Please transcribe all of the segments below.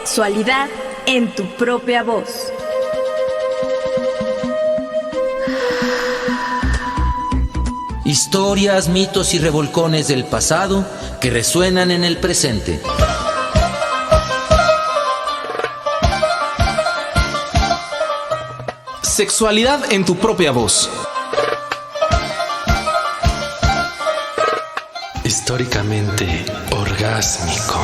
Sexualidad en tu propia voz. Historias, mitos y revolcones del pasado que resuenan en el presente. Sexualidad en tu propia voz. Históricamente orgásmico.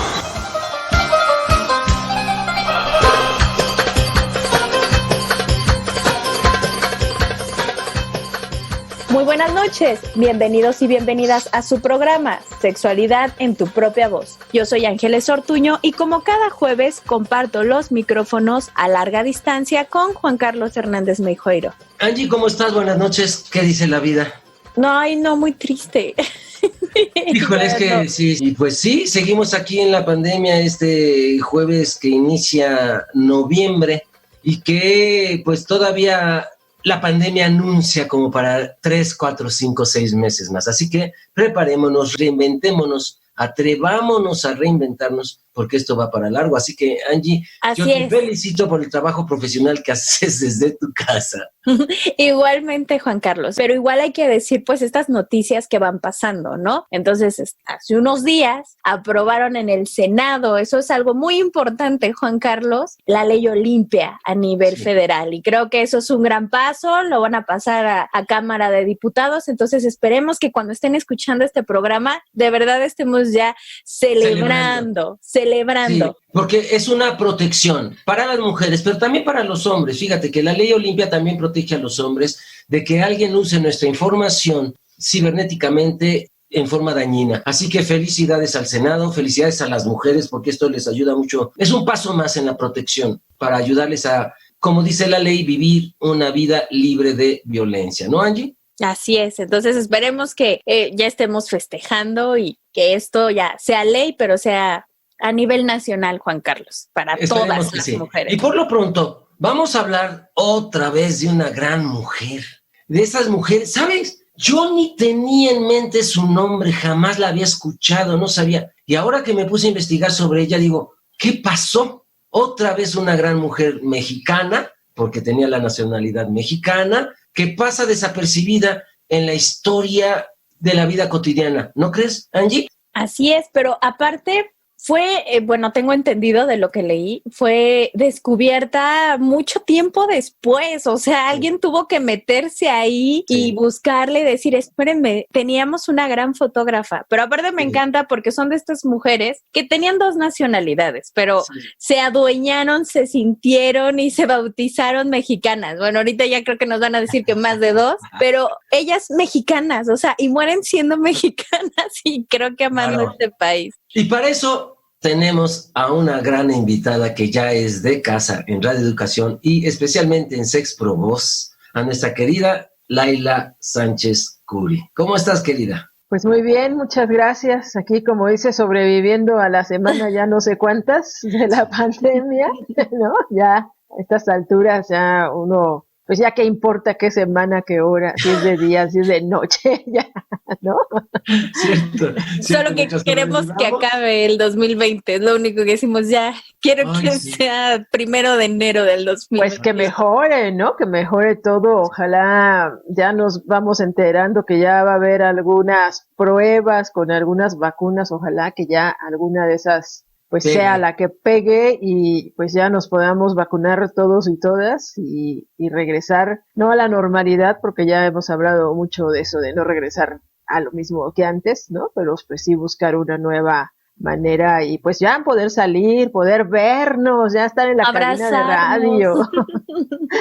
Muy buenas noches, bienvenidos y bienvenidas a su programa Sexualidad en tu propia voz. Yo soy Ángeles Ortuño y como cada jueves comparto los micrófonos a larga distancia con Juan Carlos Hernández Meijoiro. Angie, ¿cómo estás? Buenas noches. ¿Qué dice la vida? No, muy triste. Híjole, es que sí, y pues sí, seguimos aquí en la pandemia este jueves que inicia noviembre y que pues todavía la pandemia anuncia como para 3, 4, 5, 6 meses más. Así que preparémonos, reinventémonos, atrevámonos a reinventarnos porque esto va para largo. Así que, Angie, yo te felicito por el trabajo profesional que haces desde tu casa. Igualmente, Juan Carlos, pero igual hay que decir pues estas noticias que van pasando, ¿no? Entonces, hace unos días aprobaron en el Senado, eso es algo muy importante, Juan Carlos, la ley Olimpia a nivel federal, y creo que eso es un gran paso, lo van a pasar a Cámara de Diputados, entonces esperemos que cuando estén escuchando este programa, de verdad estemos ya celebrando. Sí, porque es una protección para las mujeres, pero también para los hombres. Fíjate que la ley Olimpia también protege a los hombres de que alguien use nuestra información cibernéticamente en forma dañina. Así que felicidades al Senado, felicidades a las mujeres, porque esto les ayuda mucho. Es un paso más en la protección para ayudarles a, como dice la ley, vivir una vida libre de violencia. ¿No, Angie? Así es, entonces esperemos que ya estemos festejando y que esto ya sea ley, pero sea a nivel nacional, Juan Carlos, para Esperemos todas las mujeres. Y por lo pronto, vamos a hablar otra vez de una gran mujer, de esas mujeres, ¿sabes? Yo ni tenía en mente su nombre, jamás la había escuchado, no sabía. Y ahora que me puse a investigar sobre ella, digo, ¿qué pasó? Otra vez una gran mujer mexicana, porque tenía la nacionalidad mexicana, que pasa desapercibida en la historia de la vida cotidiana. ¿No crees, Angie? Así es, pero aparte fue, tengo entendido de lo que leí, fue descubierta mucho tiempo después, o sea, alguien tuvo que meterse ahí y buscarle y decir, espérenme, teníamos una gran fotógrafa, pero aparte me encanta porque son de estas mujeres que tenían 2 nacionalidades, pero se adueñaron, se sintieron y se bautizaron mexicanas. Bueno, ahorita ya creo que nos van a decir que más de 2, pero ellas mexicanas, o sea, y mueren siendo mexicanas y creo que amando este país. Y para eso tenemos a una gran invitada que ya es de casa en Radio Educación y especialmente en Sex Pro Voz, a nuestra querida Laila Sánchez Curi. ¿Cómo estás, querida? Pues muy bien, muchas gracias. Aquí, como dice, sobreviviendo a la semana ya no sé cuántas de la pandemia, ¿no? Ya a estas alturas ya uno, pues ya qué importa qué semana, qué hora, si es de día, si es de noche, ya, ¿no? Cierto. Solo que queremos que acabe el 2020, es lo único que decimos ya. Quiero que sea 1 de enero del 2020. Pues que mejore, ¿no? Que mejore todo. Ojalá ya nos vamos enterando que ya va a haber algunas pruebas con algunas vacunas. Ojalá que ya alguna de esas pues sea la que pegue y pues ya nos podamos vacunar todos y todas y regresar, no a la normalidad, porque ya hemos hablado mucho de eso, de no regresar a lo mismo que antes, ¿no? Pero pues sí buscar una nueva manera y pues ya poder salir, poder vernos, ya estar en la cabina de radio.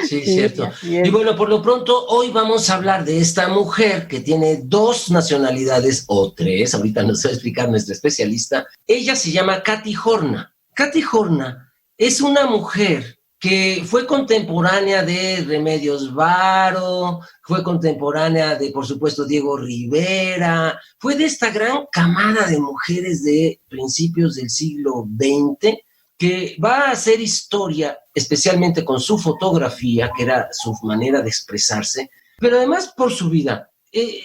Sí, cierto. Y bueno, por lo pronto hoy vamos a hablar de esta mujer que tiene 2 nacionalidades o 3, ahorita nos va a explicar nuestra especialista. Ella se llama Katy Horna. Katy Horna es una mujer que fue contemporánea de Remedios Varo, fue contemporánea de, por supuesto, Diego Rivera, fue de esta gran camada de mujeres de principios del siglo XX que va a hacer historia, especialmente con su fotografía, que era su manera de expresarse, pero además por su vida.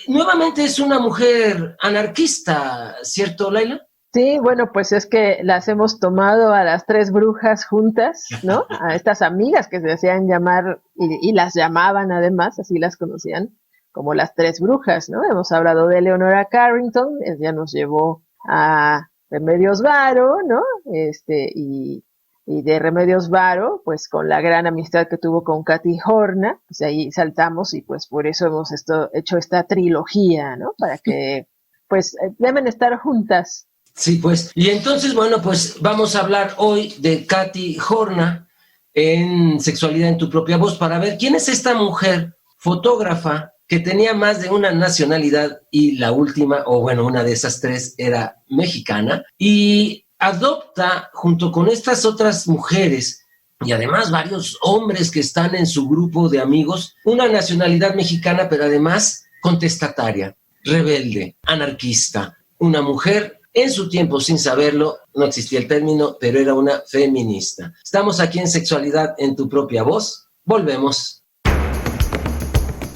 Nuevamente es una mujer anarquista, ¿cierto, Laila? Sí, bueno, pues es que las hemos tomado a las tres brujas juntas, ¿no? A estas amigas que se hacían llamar y las llamaban además, así las conocían, como las tres brujas, ¿no? Hemos hablado de Leonora Carrington, ella nos llevó a Remedios Varo, ¿no? Y de Remedios Varo, pues con la gran amistad que tuvo con Katy Horna, pues ahí saltamos y pues por eso hemos hecho esta trilogía, ¿no? Para que pues deben estar juntas. Sí, pues. Y entonces, bueno, pues vamos a hablar hoy de Katy Horna en Sexualidad en tu propia voz para ver quién es esta mujer fotógrafa que tenía más de una nacionalidad y la última, o bueno, una de esas tres era mexicana y adopta junto con estas otras mujeres y además varios hombres que están en su grupo de amigos, una nacionalidad mexicana, pero además contestataria, rebelde, anarquista, una mujer. En su tiempo, sin saberlo, no existía el término, pero era una feminista. Estamos aquí en Sexualidad en tu propia voz. Volvemos.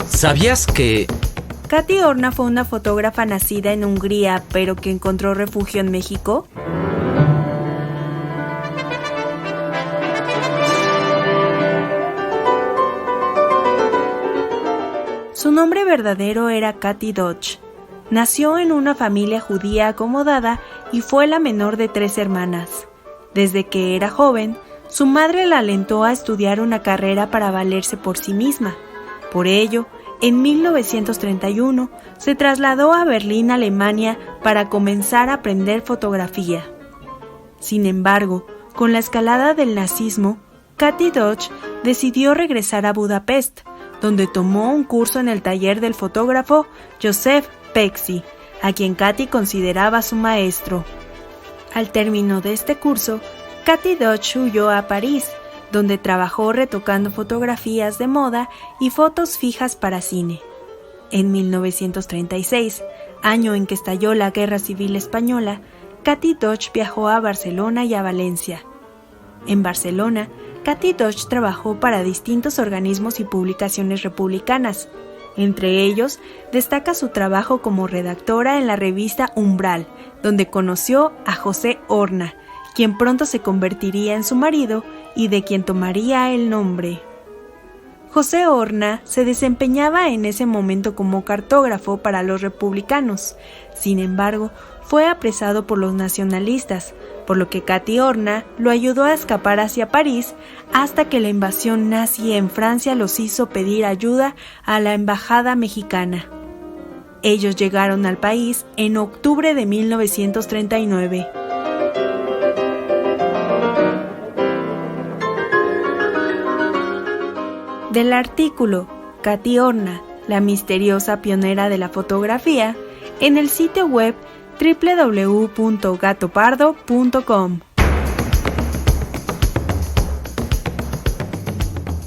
¿Sabías que Katy Horna fue una fotógrafa nacida en Hungría, pero que encontró refugio en México? Su nombre verdadero era Katy Dodge. Nació en una familia judía acomodada y fue la menor de 3 hermanas. Desde que era joven, su madre la alentó a estudiar una carrera para valerse por sí misma. Por ello, en 1931 se trasladó a Berlín, Alemania, para comenzar a aprender fotografía. Sin embargo, con la escalada del nazismo, Katy Dodge decidió regresar a Budapest, donde tomó un curso en el taller del fotógrafo Joseph Pexi, a quien Katy consideraba su maestro. Al término de este curso, Katy Dodge huyó a París, donde trabajó retocando fotografías de moda y fotos fijas para cine. En 1936, año en que estalló la Guerra Civil Española, Katy Dodge viajó a Barcelona y a Valencia. En Barcelona, Katy Dodge trabajó para distintos organismos y publicaciones republicanas. Entre ellos, destaca su trabajo como redactora en la revista Umbral, donde conoció a José Horna, quien pronto se convertiría en su marido y de quien tomaría el nombre. José Horna se desempeñaba en ese momento como cartógrafo para los republicanos. Sin embargo, fue apresado por los nacionalistas, por lo que Katy Horna lo ayudó a escapar hacia París hasta que la invasión nazi en Francia los hizo pedir ayuda a la embajada mexicana. Ellos llegaron al país en octubre de 1939. Del artículo Katy Horna, la misteriosa pionera de la fotografía, en el sitio web www.gatopardo.com.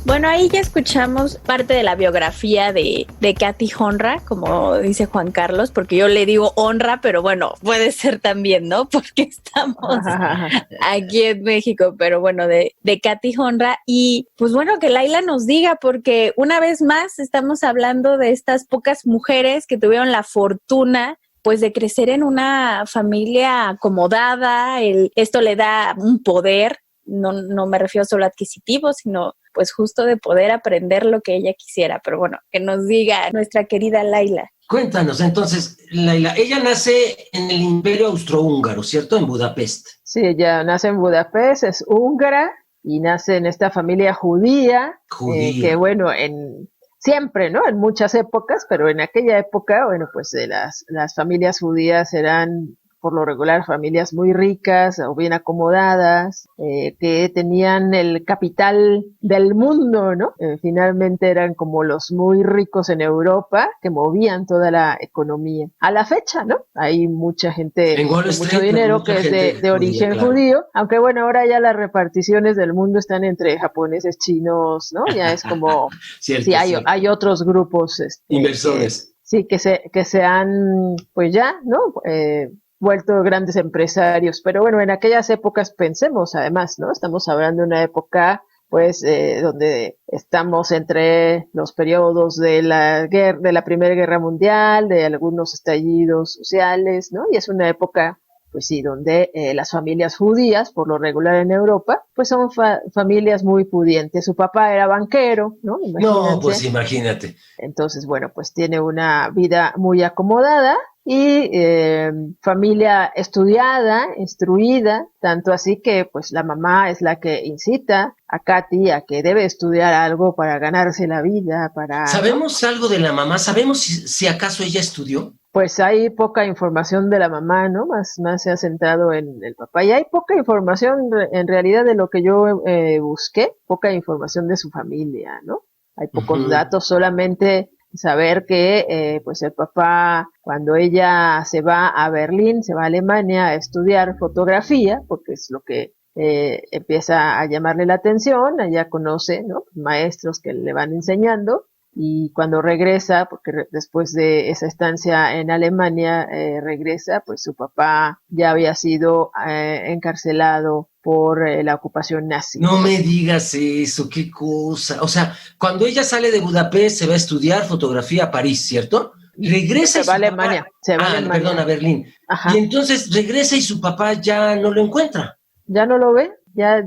Bueno, ahí ya escuchamos parte de la biografía de Katy Horna, como dice Juan Carlos, porque yo le digo honra, pero bueno, puede ser también, ¿no? Porque estamos aquí en México, pero bueno, de Katy Horna. Y pues bueno, que Laila nos diga, porque una vez más estamos hablando de estas pocas mujeres que tuvieron la fortuna pues de crecer en una familia acomodada. Esto le da un poder, no me refiero solo a adquisitivo, sino pues justo de poder aprender lo que ella quisiera. Pero bueno, que nos diga nuestra querida Laila. Cuéntanos entonces, Laila, ella nace en el Imperio Austrohúngaro, ¿cierto? En Budapest. Sí, ella nace en Budapest, es húngara y nace en esta familia judía. Que bueno, siempre, ¿no? En muchas épocas, pero en aquella época, bueno, pues las familias judías eran por lo regular familias muy ricas o bien acomodadas, que tenían el capital del mundo, ¿no? Finalmente eran como los muy ricos en Europa que movían toda la economía. A la fecha, ¿no? Hay mucha gente con mucho dinero que es de origen judío, aunque bueno, ahora ya las reparticiones del mundo están entre japoneses, chinos, ¿no? Ya es como, cierto, sí, hay otros grupos inversores. Que se han, pues ya, ¿no? Vuelto grandes empresarios, pero bueno, en aquellas épocas pensemos además, ¿no? Estamos hablando de una época pues donde estamos entre los periodos de la Primera Guerra Mundial, de algunos estallidos sociales, ¿no? Y es una época pues sí, donde las familias judías, por lo regular en Europa, pues son familias muy pudientes. Su papá era banquero, ¿no? No, pues imagínate. Entonces, bueno, pues tiene una vida muy acomodada y familia estudiada, instruida, tanto así que pues la mamá es la que incita a Katy a que debe estudiar algo para ganarse la vida, para... ¿Sabemos algo de la mamá? ¿Sabemos si acaso ella estudió? Pues hay poca información de la mamá, ¿no? Más se ha centrado en el papá. Y hay poca información, en realidad, de lo que yo busqué, poca información de su familia, ¿no? Hay pocos datos, solamente saber que, pues el papá, cuando ella se va a Berlín, se va a Alemania a estudiar fotografía, porque es lo que empieza a llamarle la atención, allá conoce, ¿no? Maestros que le van enseñando. Y cuando regresa, porque después de esa estancia en Alemania regresa, pues su papá ya había sido encarcelado por la ocupación nazi. No me digas eso, qué cosa. O sea, cuando ella sale de Budapest se va a estudiar fotografía a París, ¿cierto? Regresa se va a Alemania. Se va a Alemania. Perdón, a Berlín. Ajá. Y entonces regresa y su papá ya no lo encuentra. Ya no lo ve. Ya,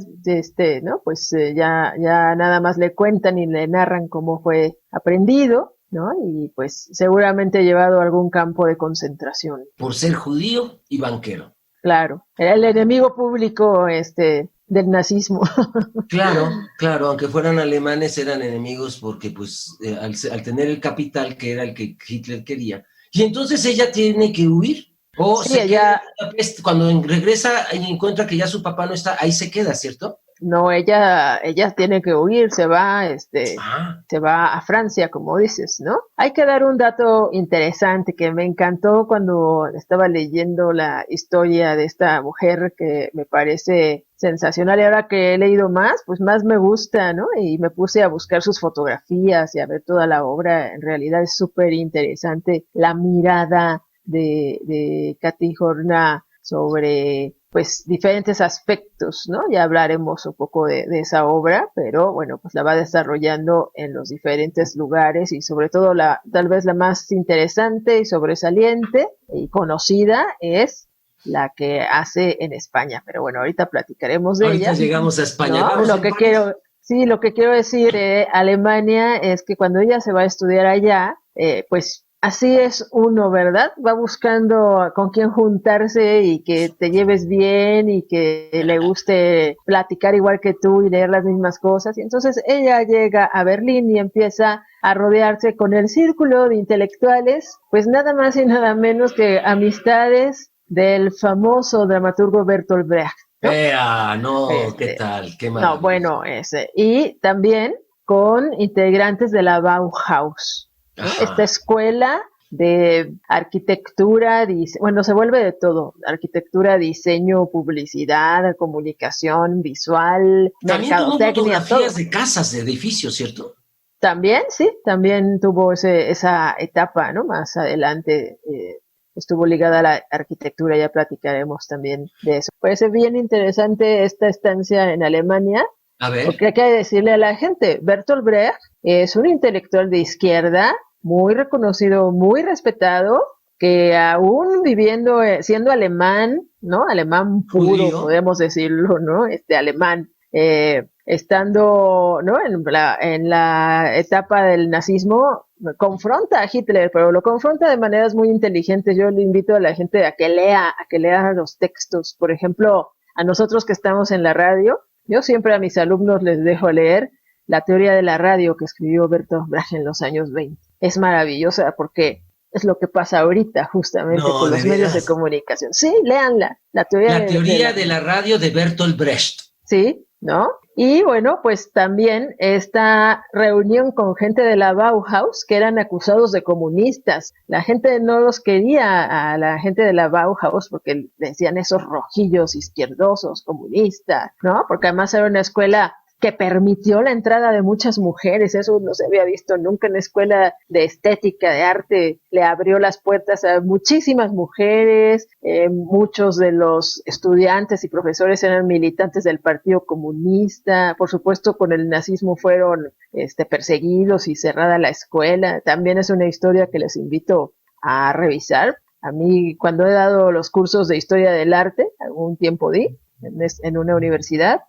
¿no? Pues ya nada más le cuentan y le narran cómo fue aprendido, ¿no? Y pues seguramente llevado a algún campo de concentración. Por ser judío y banquero. Claro, era el enemigo público, del nazismo. Claro, aunque fueran alemanes eran enemigos porque pues al tener el capital que era el que Hitler quería. Y entonces ella tiene que huir. O sí, ella, cuando regresa y encuentra que ya su papá no está, ahí se queda, ¿cierto? No, ella tiene que huir, se va a Francia, como dices, ¿no? Hay que dar un dato interesante que me encantó cuando estaba leyendo la historia de esta mujer, que me parece sensacional, y ahora que he leído más, pues más me gusta, ¿no? Y me puse a buscar sus fotografías y a ver toda la obra. En realidad es súper interesante la mirada de Katy Horna sobre pues diferentes aspectos, ¿no? Ya hablaremos un poco de esa obra, pero bueno, pues la va desarrollando en los diferentes lugares y sobre todo tal vez la más interesante y sobresaliente y conocida es la que hace en España, pero bueno, ahorita platicaremos de ella. Ahorita llegamos a España. ¿No? Lo que quiero decir de Alemania es que cuando ella se va a estudiar allá, pues así es uno, ¿verdad? Va buscando con quién juntarse y que te lleves bien y que le guste platicar igual que tú y leer las mismas cosas. Y entonces ella llega a Berlín y empieza a rodearse con el círculo de intelectuales, pues nada más y nada menos que amistades del famoso dramaturgo Bertolt Brecht, ¿no? ¿Qué tal? Qué maravilla. No, bueno, y también con integrantes de la Bauhaus, ¿no? Esta escuela de arquitectura, se vuelve de todo: arquitectura, diseño, publicidad, comunicación visual, mercadotecnia. También tuvo fotografías de casas, de edificios, ¿cierto? También, sí, también tuvo esa etapa, ¿no? Más adelante estuvo ligada a la arquitectura, ya platicaremos también de eso. Parece bien interesante esta estancia en Alemania. A ver. Porque hay que decirle a la gente, Bertolt Brecht es un intelectual de izquierda, muy reconocido, muy respetado, que aún viviendo, siendo alemán, ¿no? Alemán puro, ¿judío? Podemos decirlo, ¿no? Alemán, estando, ¿no? En la etapa del nazismo, confronta a Hitler, pero lo confronta de maneras muy inteligentes. Yo le invito a la gente a que lea los textos. Por ejemplo, a nosotros que estamos en la radio, yo siempre a mis alumnos les dejo leer La teoría de la radio que escribió Bertolt Brecht en los años 20. Es maravillosa porque es lo que pasa ahorita justamente con los medios de comunicación. Sí, léanla. La teoría de la radio de Bertolt Brecht. Sí, ¿no? Y bueno, pues también esta reunión con gente de la Bauhaus que eran acusados de comunistas. La gente no los quería, a la gente de la Bauhaus, porque decían esos rojillos izquierdosos, comunistas, ¿no? Porque además era una escuela que permitió la entrada de muchas mujeres. Eso no se había visto nunca en la escuela de estética, de arte. Le abrió las puertas a muchísimas mujeres. Muchos de los estudiantes y profesores eran militantes del Partido Comunista. Por supuesto, con el nazismo fueron perseguidos y cerrada la escuela. También es una historia que les invito a revisar. A mí, cuando he dado los cursos de historia del arte, algún tiempo di en una universidad,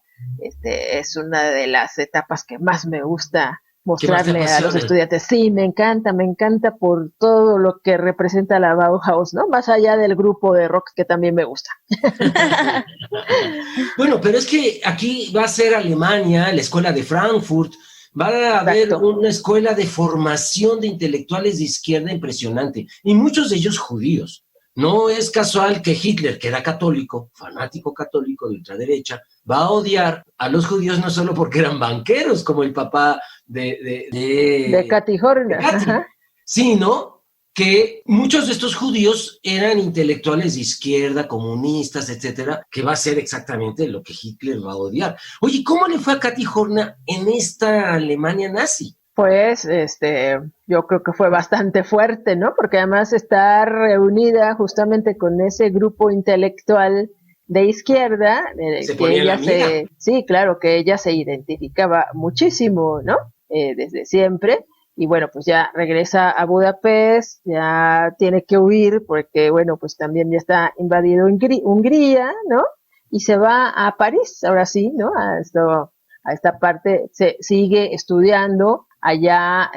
es una de las etapas que más me gusta mostrarle a los estudiantes. Sí, me encanta por todo lo que representa la Bauhaus, ¿no? Más allá del grupo de rock que también me gusta. Bueno, pero es que aquí va a ser Alemania, la escuela de Frankfurt, va a haber una escuela de formación de intelectuales de izquierda impresionante, y muchos de ellos judíos. No es casual que Hitler, que era católico, fanático católico de ultraderecha, va a odiar a los judíos no solo porque eran banqueros, como el papá de Katy Horner, sino que muchos de estos judíos eran intelectuales de izquierda, comunistas, etcétera, que va a ser exactamente lo que Hitler va a odiar. Oye, ¿cómo le fue a Katy Horner en esta Alemania nazi? Pues, yo creo que fue bastante fuerte, ¿no? Porque además está reunida justamente con ese grupo intelectual de izquierda, sí, claro, que ella se identificaba muchísimo, ¿no? Desde siempre. Y bueno, pues ya regresa a Budapest, ya tiene que huir porque, bueno, pues también ya está invadido Hungría, ¿no? Y se va a París, ahora sí, ¿no? A esta parte, se sigue estudiando. Allá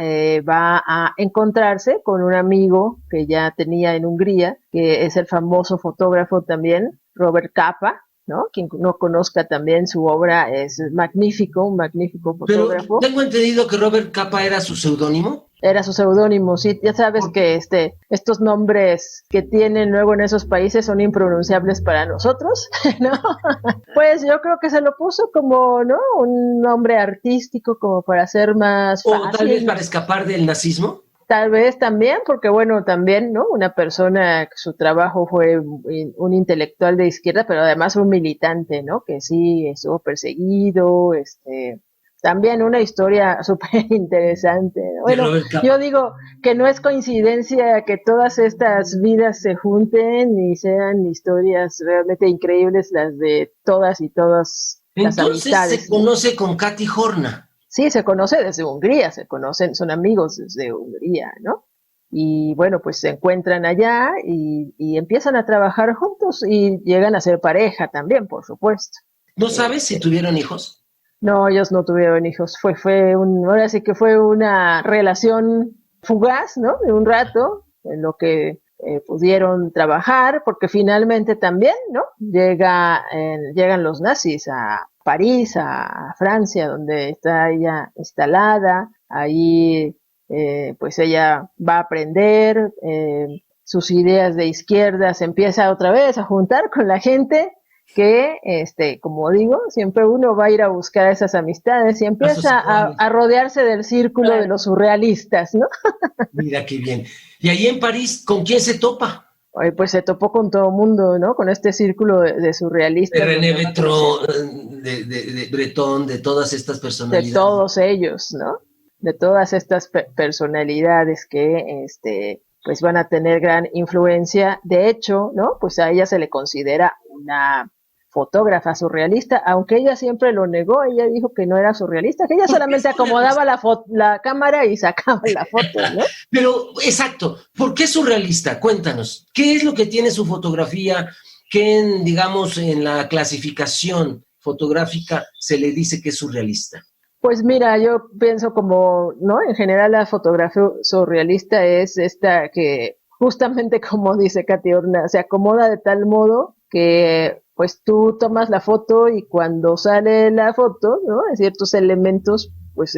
va a encontrarse con un amigo que ya tenía en Hungría, que es el famoso fotógrafo también, Robert Capa, ¿no? Quien no conozca también su obra es magnífico, un magnífico fotógrafo. Pero tengo entendido que Robert Capa era su seudónimo. Era su seudónimo, sí, ya sabes que estos nombres que tienen luego en esos países son impronunciables para nosotros, ¿no? Pues yo creo que se lo puso como, ¿no? Un nombre artístico como para ser más fácil. O tal vez para escapar del nazismo. Tal vez también, porque bueno, también, ¿no? Una persona, su trabajo fue un intelectual de izquierda, pero además un militante, ¿no? Que sí estuvo perseguido, también una historia súper interesante. Bueno, yo digo que no es coincidencia que todas estas vidas se junten y sean historias realmente increíbles, las de todas y todas las amistades. Entonces se conoce con Katy Horner. Sí, se conoce desde Hungría, son amigos desde Hungría, ¿no? Y bueno, pues se encuentran allá y empiezan a trabajar juntos y llegan a ser pareja también, por supuesto. ¿No sabes si tuvieron hijos? No, ellos no tuvieron hijos. Ahora sí que fue una relación fugaz, ¿no? De un rato, en lo que pudieron trabajar, porque finalmente también, ¿no? Llegan los nazis a París, a Francia, donde está ella instalada. Ahí, pues ella va a aprender sus ideas de izquierda, se empieza otra vez a juntar con la gente que, como digo, siempre uno va a ir a buscar esas amistades y empieza a rodearse del círculo de los surrealistas, ¿no? Mira qué bien. Y ahí en París, ¿con quién se topa? Pues se topó con todo el mundo, ¿no? Con este círculo de surrealistas. De René Breton, de todas estas personalidades. De todos ellos, ¿no? De todas estas personalidades que, pues van a tener gran influencia. De hecho, ¿no? Pues a ella se le considera una fotógrafa surrealista, aunque ella siempre lo negó. Ella dijo que no era surrealista, que ella solamente acomodaba la cámara y sacaba la foto, ¿no? Pero, exacto, ¿por qué surrealista? Cuéntanos, ¿qué es lo que tiene su fotografía que, digamos, en la clasificación fotográfica se le dice que es surrealista? Pues mira, yo pienso como, ¿no? En general la fotografía surrealista es esta que, justamente como dice Katy Horner, se acomoda de tal modo que pues tú tomas la foto y cuando sale la foto, ¿no? Ciertos elementos pues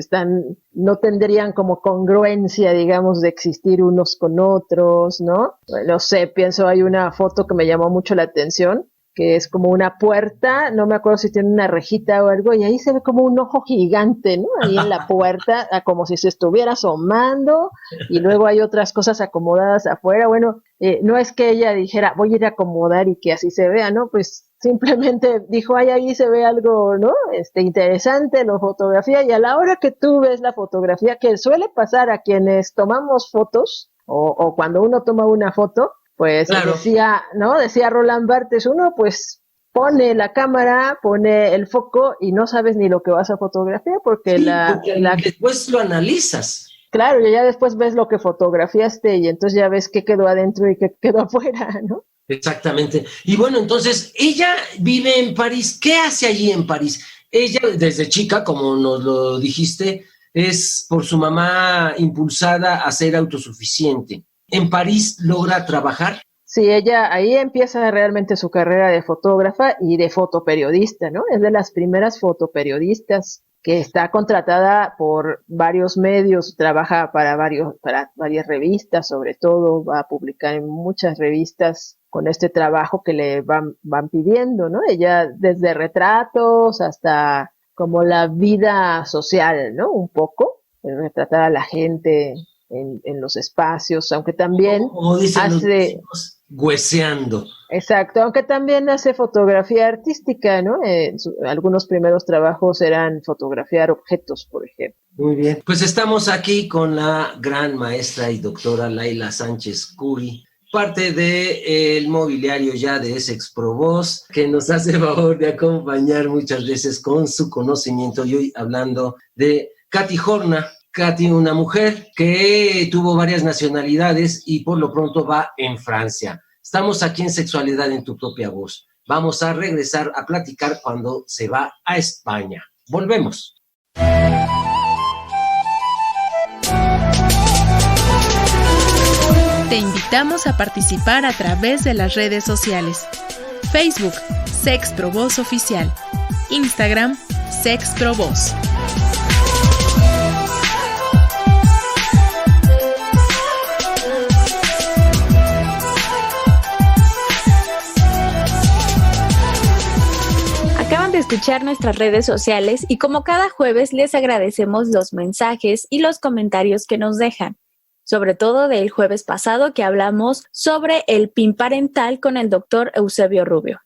no tendrían como congruencia, digamos, de existir unos con otros, ¿no? No sé, pienso, hay una foto que me llamó mucho la atención, que es como una puerta, no me acuerdo si tiene una rejita o algo, y ahí se ve como un ojo gigante, ¿no? Ahí en la puerta, como si se estuviera asomando, y luego hay otras cosas acomodadas afuera. Bueno, no es que ella dijera, voy a ir a acomodar y que así se vea, ¿no? Pues simplemente dijo, ay, ahí se ve algo, ¿no? Interesante, lo fotografía, y a la hora que tú ves la fotografía, que suele pasar a quienes tomamos fotos, o cuando uno toma una foto, pues claro. Decía Roland Barthes, uno pues pone la cámara, pone el foco y no sabes ni lo que vas a fotografiar porque porque después lo analizas. Claro, y ya después ves lo que fotografiaste y entonces ya ves qué quedó adentro y qué quedó afuera, ¿no? Exactamente. Y bueno, entonces ella vive en París. ¿Qué hace allí en París? Ella desde chica, como nos lo dijiste, es por su mamá impulsada a ser autosuficiente. ¿En París logra trabajar? Sí, ella ahí empieza realmente su carrera de fotógrafa y de fotoperiodista, ¿no? Es de las primeras fotoperiodistas que está contratada por varios medios, trabaja para varias revistas, sobre todo va a publicar en muchas revistas con este trabajo que le van pidiendo, ¿no? Ella desde retratos hasta como la vida social, ¿no? Un poco, retratar a la gente en los espacios, aunque también Como dicen los hace... vecinos, hueseando. Exacto, aunque también hace fotografía artística, ¿no? Algunos primeros trabajos eran fotografiar objetos, por ejemplo. Muy bien. Pues estamos aquí con la gran maestra y doctora Laila Sánchez Curi, parte del mobiliario ya de Essex Provost, que nos hace el favor de acompañar muchas veces con su conocimiento, y hoy hablando de Katy Horna. Katy, una mujer que tuvo varias nacionalidades y por lo pronto va en Francia. Estamos aquí en Sexualidad en tu propia voz. Vamos a regresar a platicar cuando se va a España. Volvemos. Te invitamos a participar a través de las redes sociales. Facebook, Sex Provoz Oficial. Instagram, Sex Provoz. Acaban de escuchar nuestras redes sociales y como cada jueves les agradecemos los mensajes y los comentarios que nos dejan. Sobre todo del jueves pasado que hablamos sobre el PIN parental con el doctor Eusebio Rubio.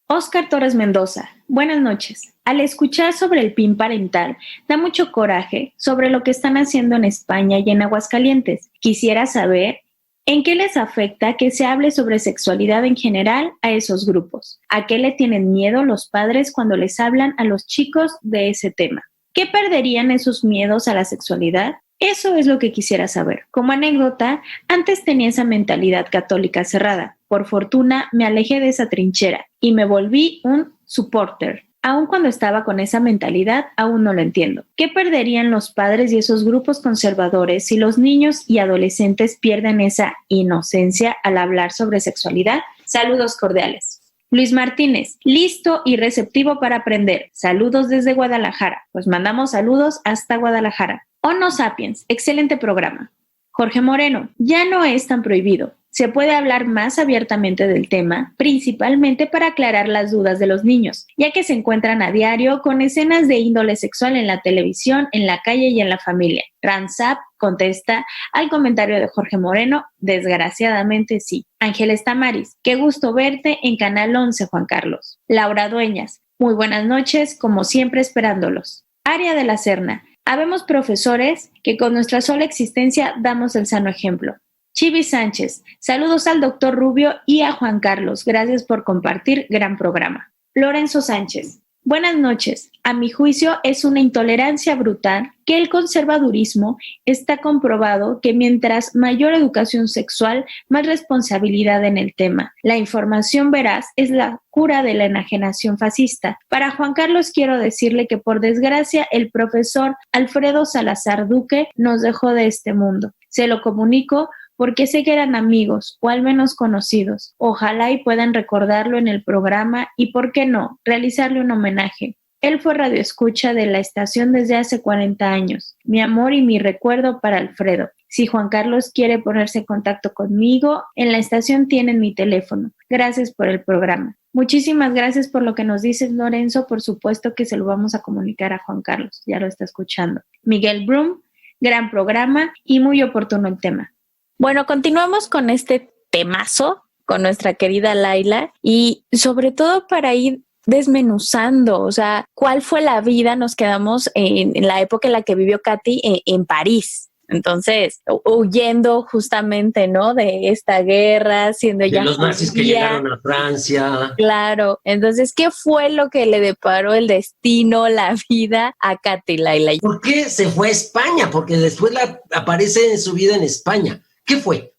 Óscar Torres Mendoza, buenas noches. Al escuchar sobre el PIN parental, da mucho coraje sobre lo que están haciendo en España y en Aguascalientes. Quisiera saber en qué les afecta que se hable sobre sexualidad en general a esos grupos. ¿A qué le tienen miedo los padres cuando les hablan a los chicos de ese tema? ¿Qué perderían esos miedos a la sexualidad? Eso es lo que quisiera saber. Como anécdota, antes tenía esa mentalidad católica cerrada. Por fortuna, me alejé de esa trinchera y me volví un supporter. Aun cuando estaba con esa mentalidad, aún no lo entiendo. ¿Qué perderían los padres y esos grupos conservadores si los niños y adolescentes pierden esa inocencia al hablar sobre sexualidad? Saludos cordiales. Luis Martínez, listo y receptivo para aprender. Saludos desde Guadalajara. Pues mandamos saludos hasta Guadalajara. Homo Sapiens, excelente programa. Jorge Moreno, ya no es tan prohibido. Se puede hablar más abiertamente del tema, principalmente para aclarar las dudas de los niños, ya que se encuentran a diario con escenas de índole sexual en la televisión, en la calle y en la familia. Ransap contesta al comentario de Jorge Moreno, desgraciadamente sí. Ángeles Tamaris, qué gusto verte en Canal 11, Juan Carlos. Laura Dueñas, muy buenas noches, como siempre esperándolos. Aria de la Serna, habemos profesores que con nuestra sola existencia damos el sano ejemplo. Chivi Sánchez, saludos al doctor Rubio y a Juan Carlos, gracias por compartir gran programa. Lorenzo Sánchez, buenas noches. A mi juicio es una intolerancia brutal que el conservadurismo está comprobado que mientras mayor educación sexual, más responsabilidad en el tema. La información veraz es la cura de la enajenación fascista. Para Juan Carlos quiero decirle que por desgracia el profesor Alfredo Salazar Duque nos dejó de este mundo. Se lo comunico porque sé que eran amigos o al menos conocidos. Ojalá y puedan recordarlo en el programa y, ¿por qué no?, realizarle un homenaje. Él fue radioescucha de la estación desde hace 40 años. Mi amor y mi recuerdo para Alfredo. Si Juan Carlos quiere ponerse en contacto conmigo, en la estación tienen mi teléfono. Gracias por el programa. Muchísimas gracias por lo que nos dices, Lorenzo. Por supuesto que se lo vamos a comunicar a Juan Carlos. Ya lo está escuchando. Miguel Brum, gran programa y muy oportuno el tema. Bueno, continuamos con este temazo con nuestra querida Laila y sobre todo para ir desmenuzando, o sea, cuál fue la vida, nos quedamos en la época en la que vivió Katy en París. Entonces, huyendo justamente, ¿no? De esta guerra, siendo ella de los nazis que llegaron a Francia. Claro. Entonces, ¿qué fue lo que le deparó el destino, la vida a Katy Laila? ¿Por qué se fue a España? Porque después aparece en su vida en España. ¿Qué fue?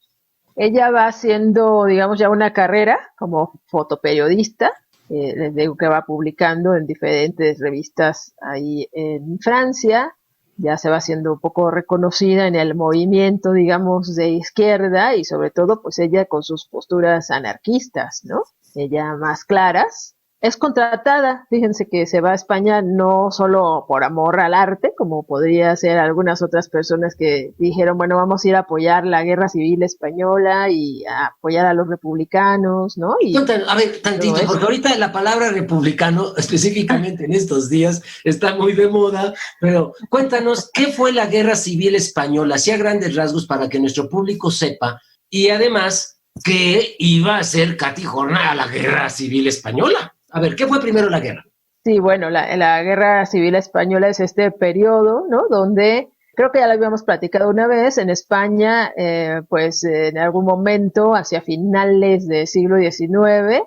Ella va haciendo, digamos, ya una carrera como fotoperiodista. Les digo que va publicando en diferentes revistas ahí en Francia. Ya se va haciendo un poco reconocida en el movimiento, digamos, de izquierda y sobre todo, pues ella con sus posturas anarquistas, ¿no? Ella más claras. Es contratada, fíjense que se va a España no solo por amor al arte, como podría ser algunas otras personas que dijeron, bueno, vamos a ir a apoyar la guerra civil española y a apoyar a los republicanos, ¿no? Y cuéntanos, a ver, tantito, porque ahorita la palabra republicano, específicamente en estos días, está muy de moda, pero cuéntanos, ¿qué fue la guerra civil española? Así a grandes rasgos para que nuestro público sepa, y además, ¿qué iba a hacer Katy Horner a la guerra civil española? A ver, ¿qué fue primero la guerra? Sí, bueno, la Guerra Civil Española es este periodo, ¿no? Donde, creo que ya lo habíamos platicado una vez, en España, pues en algún momento, hacia finales del siglo XIX,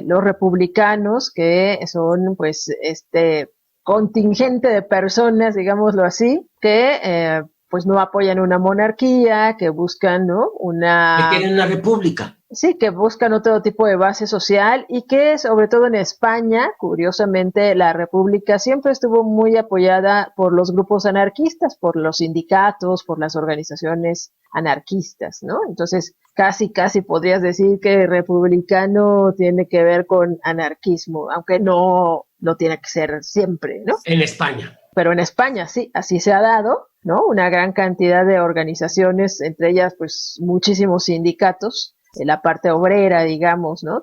los republicanos, que son pues este contingente de personas, digámoslo así, que pues no apoyan una monarquía, que buscan, ¿no? Que quieren una república. Sí, que buscan otro tipo de base social y que sobre todo en España, curiosamente, la República siempre estuvo muy apoyada por los grupos anarquistas, por los sindicatos, por las organizaciones anarquistas, ¿no? Entonces, casi podrías decir que republicano tiene que ver con anarquismo, aunque no tiene que ser siempre, ¿no? En España. Pero en España sí, así se ha dado, ¿no? Una gran cantidad de organizaciones, entre ellas, pues, muchísimos sindicatos, la parte obrera, digamos, ¿no?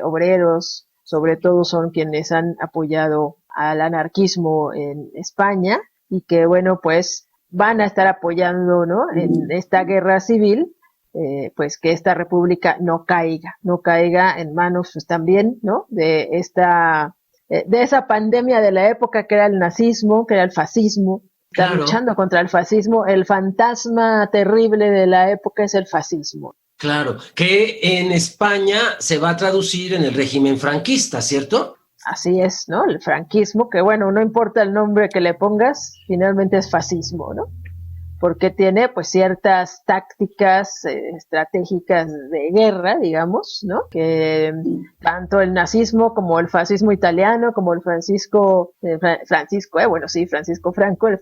Obreros, sobre todo, son quienes han apoyado al anarquismo en España y que, bueno, pues van a estar apoyando, ¿no? En esta guerra civil, pues que esta república no caiga en manos, pues también, ¿no? De esa pandemia de la época que era el nazismo, que era el fascismo. Está luchando contra el fascismo. El fantasma terrible de la época es el fascismo. Claro, que en España se va a traducir en el régimen franquista, ¿cierto? Así es, ¿no? El franquismo, que bueno, no importa el nombre que le pongas, finalmente es fascismo, ¿no? Porque tiene pues ciertas tácticas estratégicas de guerra, digamos, ¿no? Que tanto el nazismo como el fascismo italiano, como el Francisco Franco, el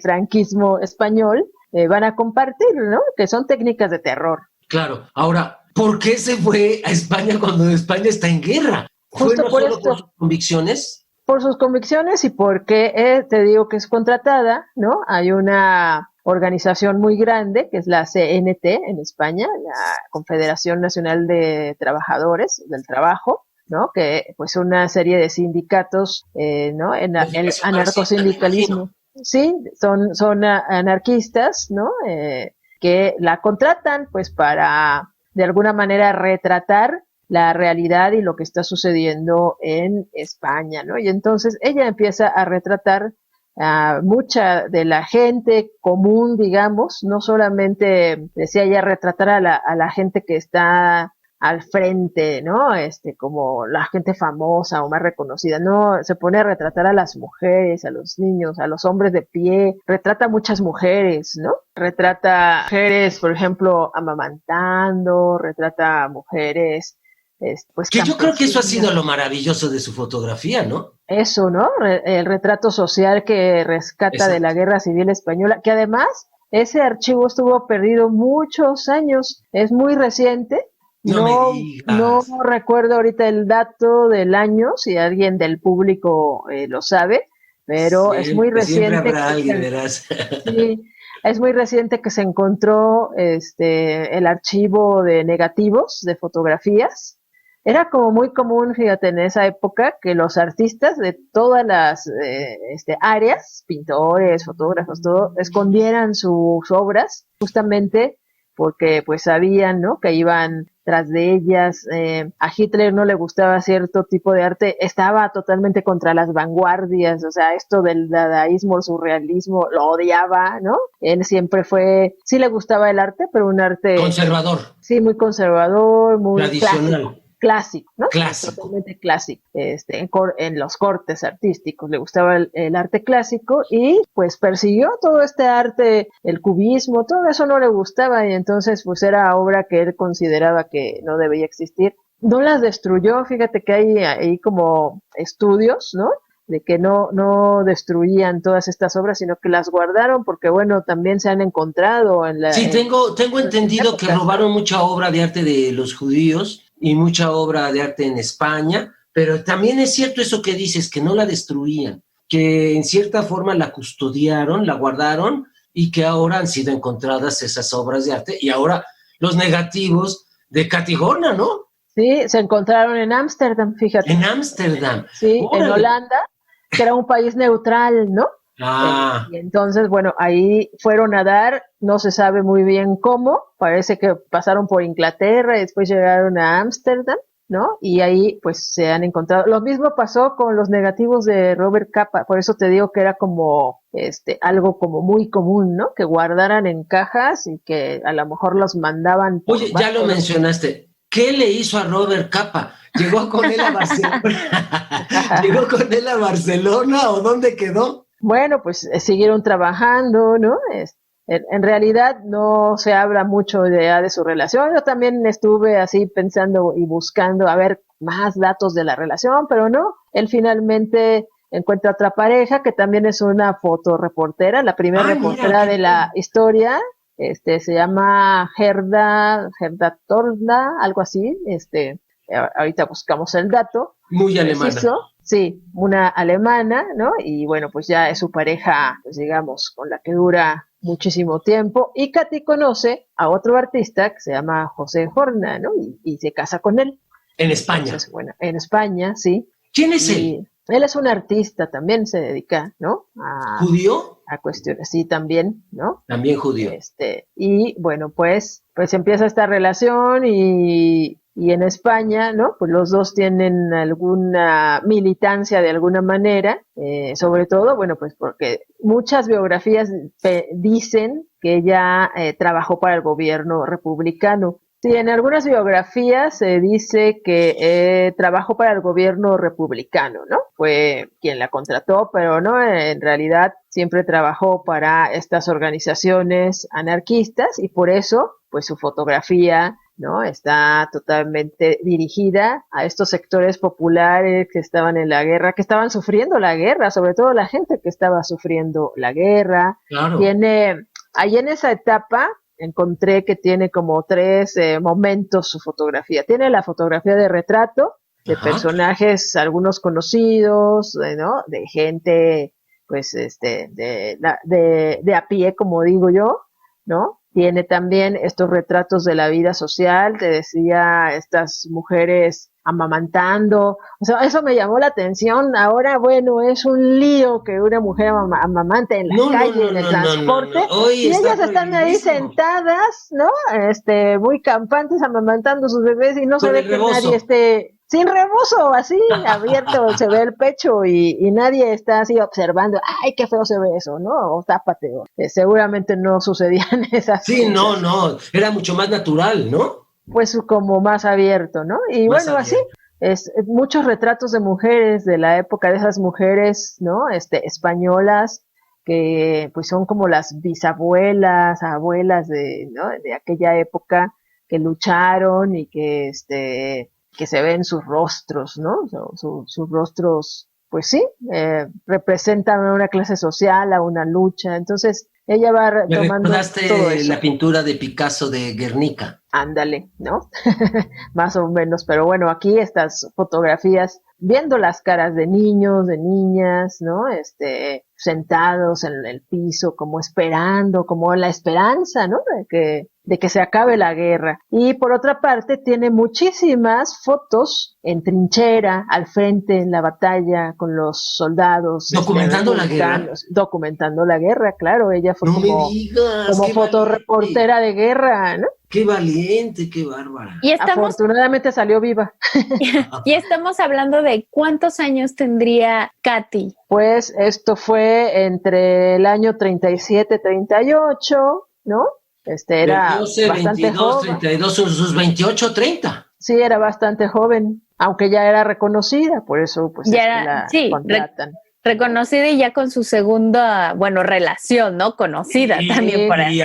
franquismo español, van a compartir, ¿no? Que son técnicas de terror. Claro. Ahora, ¿por qué se fue a España cuando España está en guerra? ¿Fue no solo por sus convicciones? Por sus convicciones y porque te digo que es contratada, ¿no? Hay una organización muy grande que es la CNT en España, la Confederación Nacional de Trabajadores del Trabajo, ¿no? Que pues una serie de sindicatos, ¿no? En el anarcosindicalismo. Sí, son anarquistas, ¿no? Que la contratan pues para de alguna manera retratar la realidad y lo que está sucediendo en España, ¿no? Y entonces ella empieza a retratar a mucha de la gente común, digamos, no solamente decía ella retratar a la gente que está al frente, ¿no? Como la gente famosa o más reconocida, no, se pone a retratar a las mujeres, a los niños, a los hombres de pie, retrata a muchas mujeres, ¿no? Retrata a mujeres, por ejemplo, amamantando, retrata a mujeres, pues que yo creo que eso ha sido lo maravilloso de su fotografía, ¿no? Eso, ¿no? El retrato social que rescata Exacto. de la Guerra Civil Española, que además ese archivo estuvo perdido muchos años, es muy reciente. No recuerdo ahorita el dato del año, si alguien del público lo sabe, pero es muy reciente. Siempre habrá alguien, verás. Sí, es muy reciente que se encontró el archivo de negativos, de fotografías. Era como muy común, fíjate, en esa época que los artistas de todas las áreas, pintores, fotógrafos, todo, escondieran sus obras justamente porque pues sabían, ¿no?, que iban tras de ellas. A Hitler no le gustaba cierto tipo de arte, estaba totalmente contra las vanguardias, o sea, esto del dadaísmo, el surrealismo, lo odiaba, ¿no? Él siempre sí le gustaba el arte, pero un arte conservador. Sí, muy conservador, muy tradicional. Clásico, ¿no? Clásico. Totalmente clásico. En los cortes artísticos le gustaba el arte clásico y pues persiguió todo este arte, el cubismo, todo eso no le gustaba y entonces pues era obra que él consideraba que no debía existir. No las destruyó, fíjate que hay ahí como estudios, ¿no?, de que no destruían todas estas obras, sino que las guardaron porque, bueno, también se han encontrado en la... Sí, tengo entendido que robaron mucha obra de arte de los judíos y mucha obra de arte en España, pero también es cierto eso que dices, que no la destruían, que en cierta forma la custodiaron, la guardaron y que ahora han sido encontradas esas obras de arte y ahora los negativos de Katty Horna, ¿no? Sí, se encontraron en Ámsterdam, fíjate. En Ámsterdam. Sí, órale. En Holanda, que era un país neutral, ¿no? Y entonces, bueno, ahí fueron a dar, no se sabe muy bien cómo, parece que pasaron por Inglaterra y después llegaron a Ámsterdam, ¿no? Y ahí pues se han encontrado. Lo mismo pasó con los negativos de Robert Capa, por eso te digo que era como algo como muy común, ¿no? Que guardaran en cajas y que a lo mejor los mandaban. Oye, ya lo mencionaste. ¿Qué le hizo a Robert Capa? ¿Llegó con él a Barcelona? ¿Llegó con él a Barcelona o dónde quedó? Bueno, pues siguieron trabajando, ¿no? En realidad no se habla mucho de su relación. Yo también estuve así pensando y buscando a ver más datos de la relación, pero no. Él finalmente encuentra otra pareja que también es una fotoreportera, la primera reportera de la historia. Se llama Gerda Torda, algo así. Ahorita buscamos el dato. Muy alemana. Sí, una alemana, ¿no? Y bueno, pues ya es su pareja, pues digamos, con la que dura muchísimo tiempo. Y Katty conoce a otro artista que se llama José Horna, ¿no? Y se casa con él. En España. Entonces, bueno, en España, sí. ¿Quién es él? Él es un artista, también se dedica, ¿no? ¿Judío? A cuestiones, sí, también, ¿no? También judío. Y bueno, pues empieza esta relación y en España, ¿no? Pues los dos tienen alguna militancia de alguna manera, sobre todo, bueno, pues porque muchas biografías dicen que ella trabajó para el gobierno republicano. Sí, en algunas biografías se dice que trabajó para el gobierno republicano, ¿no? Fue quien la contrató, pero no, en realidad siempre trabajó para estas organizaciones anarquistas y por eso, pues su fotografía, ¿no?, está totalmente dirigida a estos sectores populares que estaban en la guerra, que estaban sufriendo la guerra, sobre todo la gente que estaba sufriendo la guerra. Claro. Ahí en esa etapa encontré que tiene como 3 momentos su fotografía. Tiene la fotografía de retrato de personajes, algunos conocidos, ¿no?, de gente, pues, de a pie, como digo yo, ¿no? Tiene también estos retratos de la vida social, te decía, estas mujeres amamantando, o sea, eso me llamó la atención. Ahora, bueno, es un lío que una mujer amamante en la calle, en el transporte, y ellas están ahí sentadas, ¿no? Muy campantes amamantando a sus bebés y no se ve que nadie esté sin rebozo, así abierto, se ve el pecho y nadie está así observando, ay, qué feo se ve eso, ¿no? O tápate, seguramente no sucedían esas cosas. Sí, no, era mucho más natural, ¿no? Pues como más abierto, ¿no? Y más bueno, abierto. Así, muchos retratos de mujeres de la época, de esas mujeres, ¿no? Españolas, que pues son como las bisabuelas, abuelas ¿no?, de aquella época, que lucharon y que se ven sus rostros, ¿no? Sus rostros, pues sí, representan a una clase social, a una lucha. Entonces, ella va retomando todo eso. La pintura de Picasso de Guernica. Ándale, ¿no? Más o menos, pero bueno, aquí estas fotografías, viendo las caras de niños, de niñas, ¿no? sentados en el piso, como esperando, como la esperanza, ¿no? De que se acabe la guerra. Y por otra parte, tiene muchísimas fotos en trinchera, al frente, en la batalla, con los soldados. ¿Documentando la guerra? Documentando la guerra, claro. Ella fue no como fotoreportera de guerra, ¿no? ¡Qué valiente, qué bárbara! Y afortunadamente salió viva. Y estamos hablando de ¿cuántos años tendría Katy? Pues esto fue entre el año 37-38, ¿no? Era 12, bastante 22, joven. 32, sus 28, 30. Sí, era bastante joven, aunque ya era reconocida, por eso pues ya era, contratan. Reconocida y ya con su segunda, relación, ¿no? Conocida también por ahí. Y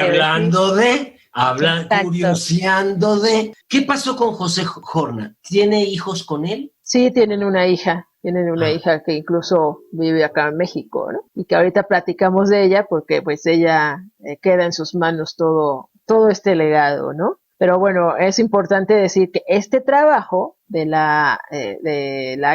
curioseando de... ¿Qué pasó con José Horna? ¿Tiene hijos con él? Sí, tienen una hija. Tienen una hija que incluso vive acá en México, ¿no? Y que ahorita platicamos de ella porque pues ella queda en sus manos todo este legado, ¿no? Pero bueno, es importante decir que este trabajo de la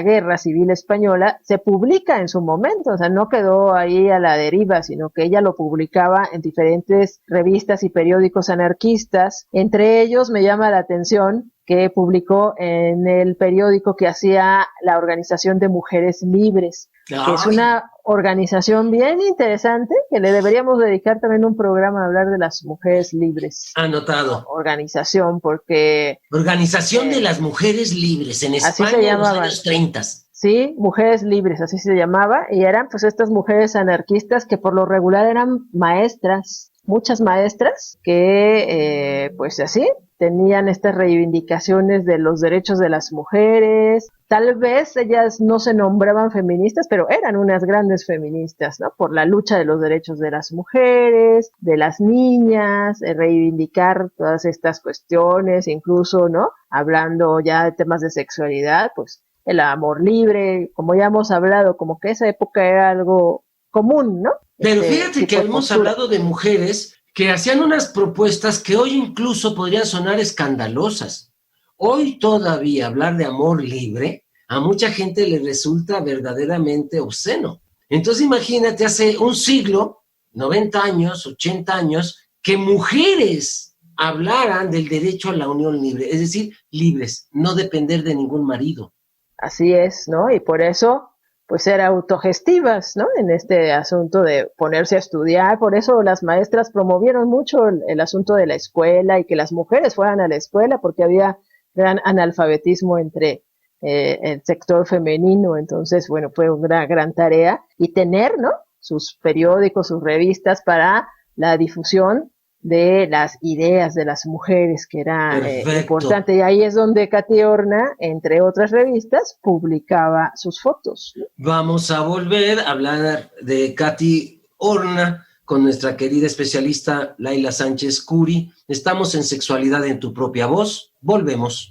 Guerra Civil Española se publica en su momento, o sea, no quedó ahí a la deriva, sino que ella lo publicaba en diferentes revistas y periódicos anarquistas. Entre ellos me llama la atención que publicó en el periódico que hacía la Organización de Mujeres Libres, que es una organización bien interesante, que le deberíamos dedicar también un programa a hablar de las mujeres libres. Anotado. Organización, porque... Organización de las Mujeres Libres en España en los años 30. Sí, Mujeres Libres, así se llamaba, y eran pues estas mujeres anarquistas que por lo regular eran maestras, muchas maestras que pues así tenían estas reivindicaciones de los derechos de las mujeres. Tal vez ellas no se nombraban feministas, pero eran unas grandes feministas, ¿no? Por la lucha de los derechos de las mujeres, de las niñas, reivindicar todas estas cuestiones, incluso, ¿no? Hablando ya de temas de sexualidad, pues el amor libre, como ya hemos hablado, como que esa época era algo común, ¿no? Pero fíjate que hemos hablado de mujeres que hacían unas propuestas que hoy incluso podrían sonar escandalosas. Hoy todavía hablar de amor libre a mucha gente le resulta verdaderamente obsceno. Entonces imagínate, hace un siglo, 90 años, 80 años, que mujeres hablaran del derecho a la unión libre, es decir, libres, no depender de ningún marido. Así es, ¿no? Y por eso pues ser autogestivas, ¿no? En este asunto de ponerse a estudiar. Por eso las maestras promovieron mucho el asunto de la escuela y que las mujeres fueran a la escuela, porque había gran analfabetismo entre el sector femenino. Entonces, bueno, fue una gran tarea. Y tener, ¿no? Sus periódicos, sus revistas para la difusión de las ideas de las mujeres, que era importante. Y ahí es donde Katy Horna, entre otras revistas, publicaba sus fotos. Vamos a volver a hablar de Katy Horna con nuestra querida especialista Laila Sánchez Curi. Estamos en Sexualidad en tu propia voz. Volvemos.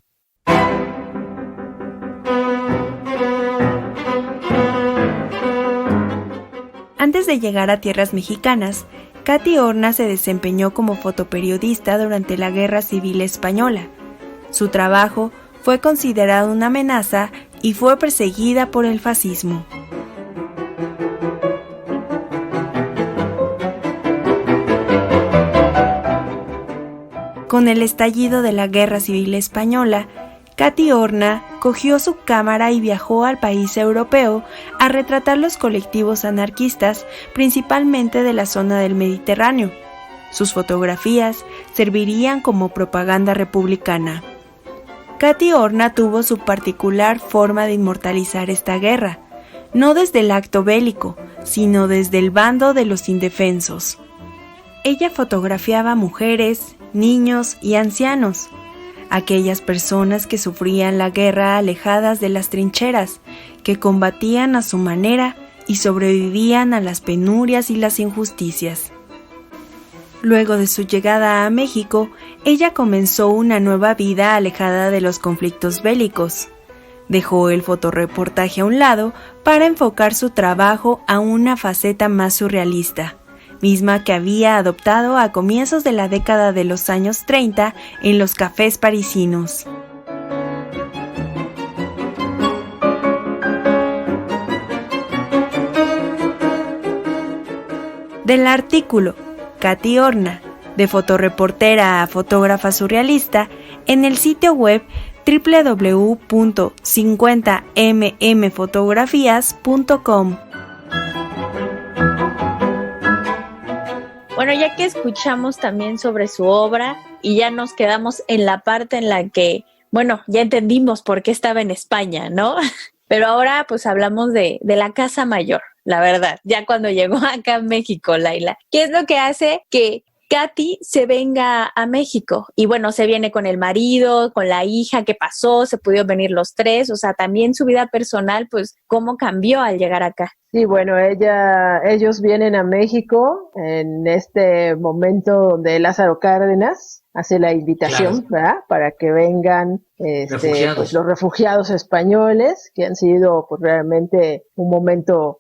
Antes de llegar a tierras mexicanas, Katy Horna se desempeñó como fotoperiodista durante la Guerra Civil Española. Su trabajo fue considerado una amenaza y fue perseguida por el fascismo. Con el estallido de la Guerra Civil Española, Katy Horna cogió su cámara y viajó al país europeo a retratar los colectivos anarquistas, principalmente de la zona del Mediterráneo. Sus fotografías servirían como propaganda republicana. Katy Horna tuvo su particular forma de inmortalizar esta guerra, no desde el acto bélico, sino desde el bando de los indefensos. Ella fotografiaba mujeres, niños y ancianos, aquellas personas que sufrían la guerra alejadas de las trincheras, que combatían a su manera y sobrevivían a las penurias y las injusticias. Luego de su llegada a México, ella comenzó una nueva vida alejada de los conflictos bélicos. Dejó el fotoreportaje a un lado para enfocar su trabajo a una faceta más surrealista, misma que había adoptado a comienzos de la década de los años 30 en los cafés parisinos. Del artículo Katy Horna, de fotoreportera a fotógrafa surrealista, en el sitio web www.50mmfotografías.com. Bueno, ya que escuchamos también sobre su obra y ya nos quedamos en la parte en la que, bueno, ya entendimos por qué estaba en España, ¿no? Pero ahora pues hablamos de la Casa Mayor, la verdad, ya cuando llegó acá a México, Laila. ¿Qué es lo que hace que Katy se venga a México? Y bueno, se viene con el marido, con la hija, ¿qué pasó? Se pudieron venir los tres, o sea, también su vida personal, pues, ¿cómo cambió al llegar acá? Sí, bueno, ellos vienen a México en este momento donde Lázaro Cárdenas hace la invitación, ¿verdad? Para que vengan pues, los refugiados españoles, que han sido pues, realmente un momento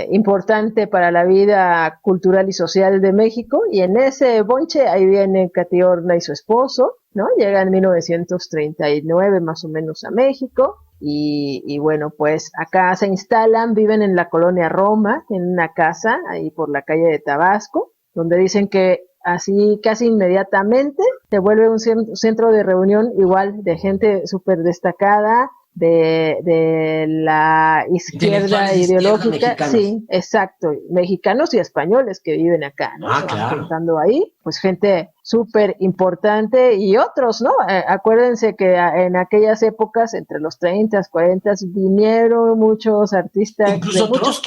importante para la vida cultural y social de México. Y en ese bonche ahí vienen Katy Horna y su esposo, ¿no? Llegan en 1939 más o menos a México. Y bueno, pues acá se instalan, viven en la colonia Roma, en una casa ahí por la calle de Tabasco, donde dicen que así casi inmediatamente se vuelve un centro de reunión igual de gente súper destacada, de la izquierda ideológica, sí, exacto, mexicanos y españoles que viven acá, ¿no? Contando ahí, pues gente súper importante y otros, ¿no? Acuérdense que en aquellas épocas, entre los 30, 40, vinieron muchos artistas de muchos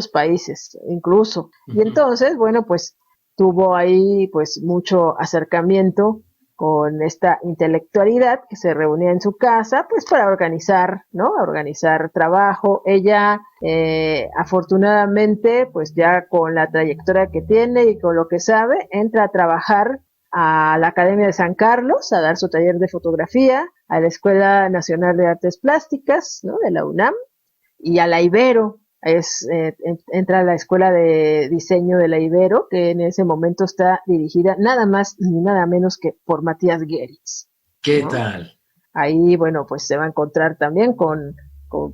países, incluso. Y entonces, bueno, pues tuvo ahí pues mucho acercamiento con esta intelectualidad que se reunía en su casa, pues para organizar, ¿no? Organizar trabajo. Ella, afortunadamente, pues ya con la trayectoria que tiene y con lo que sabe, entra a trabajar a la Academia de San Carlos, a dar su taller de fotografía, a la Escuela Nacional de Artes Plásticas, ¿no? De la UNAM, y a la Ibero. Entra a la Escuela de Diseño de la Ibero, que en ese momento está dirigida nada más ni nada menos que por Matías Geritz. ¿Qué tal? Ahí, bueno, pues se va a encontrar también con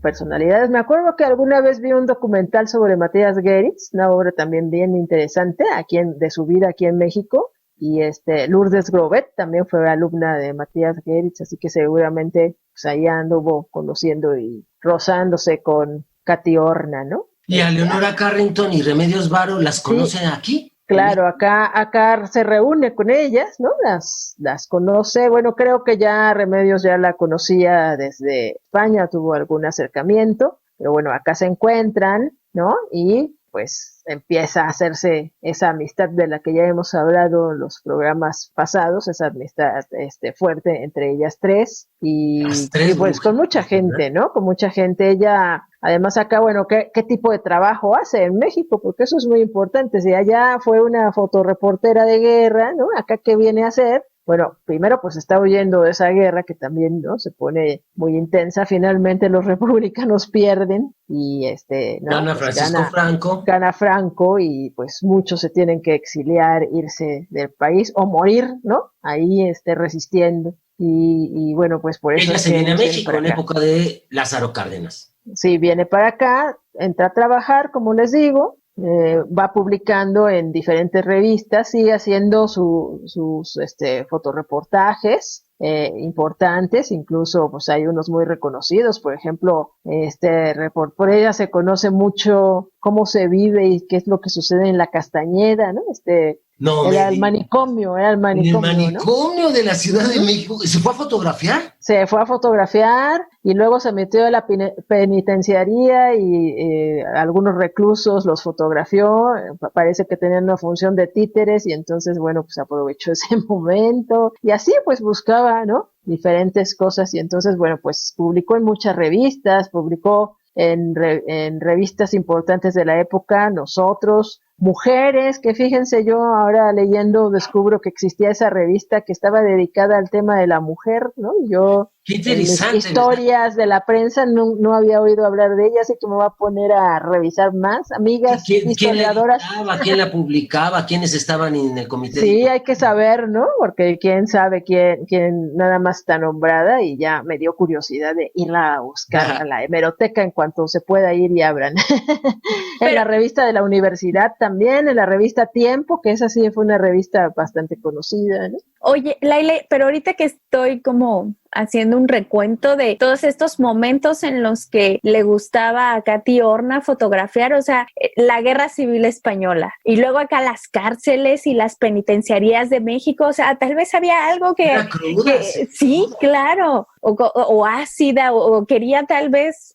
personalidades. Me acuerdo que alguna vez vi un documental sobre Matías Geritz, una obra también bien interesante de su vida aquí en México, y Lourdes Grobet también fue alumna de Matías Geritz, así que seguramente pues ahí anduvo conociendo y rozándose con Katy Horna, ¿no? Y a Leonora Carrington y Remedios Varo, ¿las conocen aquí? Claro, acá se reúne con ellas, ¿no? Las conoce. Bueno, creo que ya Remedios ya la conocía desde España, tuvo algún acercamiento, pero bueno, acá se encuentran, ¿no? Y pues empieza a hacerse esa amistad de la que ya hemos hablado en los programas pasados, esa amistad fuerte entre ellas tres y pues con mucha gente, ¿no? Con mucha gente. Ella, además acá, bueno, ¿qué tipo de trabajo hace en México? Porque eso es muy importante. Si allá fue una fotoreportera de guerra, ¿no? Acá, ¿qué viene a hacer? Bueno, primero pues está huyendo de esa guerra que también, ¿no? Se pone muy intensa. Finalmente los republicanos pierden y gana Francisco Franco. Gana Franco y pues muchos se tienen que exiliar, irse del país o morir, ¿no? Ahí resistiendo. Y bueno, pues por eso ella se viene a México en época de Lázaro Cárdenas. Sí, viene para acá, entra a trabajar, como les digo. Va publicando en diferentes revistas, sigue haciendo sus fotoreportajes importantes, incluso pues hay unos muy reconocidos, por ejemplo, por ella se conoce mucho cómo se vive y qué es lo que sucede en la Castañeda, ¿no? Era el manicomio, ¿En el manicomio, ¿no? De la Ciudad de México? ¿Se fue a fotografiar? Se fue a fotografiar y luego se metió a la penitenciaría y algunos reclusos los fotografió. Parece que tenían una función de títeres y entonces, bueno, pues aprovechó ese momento y así pues buscaba, ¿no? Diferentes cosas y entonces, bueno, pues publicó en muchas revistas, publicó en revistas importantes de la época, Nosotros, Mujeres, que fíjense, yo ahora leyendo descubro que existía esa revista que estaba dedicada al tema de la mujer, ¿no? Yo Qué interesante, en mis historias de la prensa no había oído hablar de ella, así que me voy a poner a revisar más. Amigas historiadoras. ¿Quién la publicaba? ¿Quiénes estaban en el comité? Sí, hay que saber, ¿no? Porque quién sabe quién nada más está nombrada y ya me dio curiosidad de irla a buscar a la hemeroteca en cuanto se pueda ir y abran. En la revista de la universidad también en la revista Tiempo, que esa sí fue una revista bastante conocida, ¿no? Oye, Laila, pero ahorita que estoy como haciendo un recuento de todos estos momentos en los que le gustaba a Katy Horna fotografiar, o sea, la Guerra Civil Española, y luego acá las cárceles y las penitenciarías de México, o sea, tal vez había algo que sí, claro, o ácida, o quería tal vez